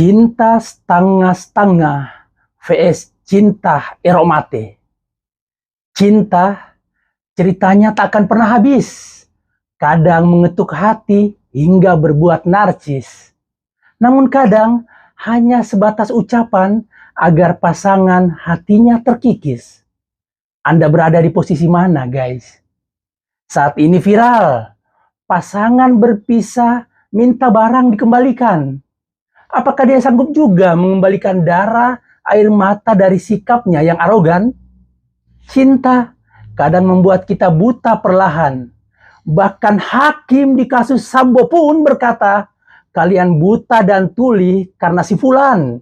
Cinta setengah-setengah vs cinta eromate. Cinta ceritanya tak akan pernah habis. Kadang mengetuk hati hingga berbuat narsis. Namun kadang hanya sebatas ucapan agar pasangan hatinya terkikis. Anda berada di posisi mana, guys? Saat ini viral, pasangan berpisah minta barang dikembalikan. Apakah dia sanggup juga mengembalikan darah, air mata dari sikapnya yang arogan? Cinta kadang membuat kita buta perlahan. Bahkan hakim di kasus Sambo pun berkata, kalian buta dan tuli karena si fulan.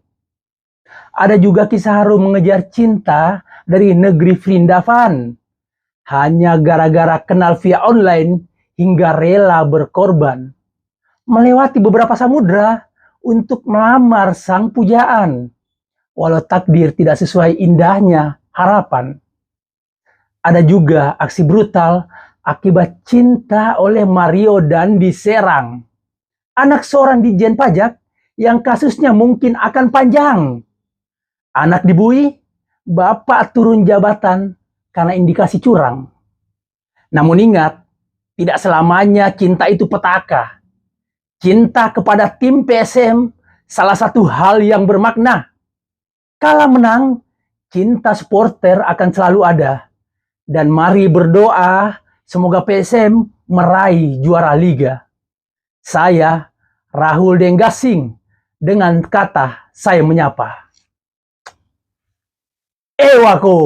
Ada juga kisah haru mengejar cinta dari negeri Vrindavan. Hanya gara-gara kenal via online hingga rela berkorban. Melewati beberapa samudra untuk melamar sang pujaan. Walau takdir tidak sesuai indahnya harapan. Ada juga aksi brutal akibat cinta oleh Mario Dandi Serang. Anak seorang dijen pajak yang kasusnya mungkin akan panjang. Anak dibui, bapak turun jabatan karena indikasi curang. Namun ingat, tidak selamanya cinta itu petaka. Cinta kepada tim PSM salah satu hal yang bermakna. Kala menang, cinta supporter akan selalu ada. Dan mari berdoa semoga PSM meraih juara liga. Saya Rahul Denggasing dengan kata saya menyapa. Ewako!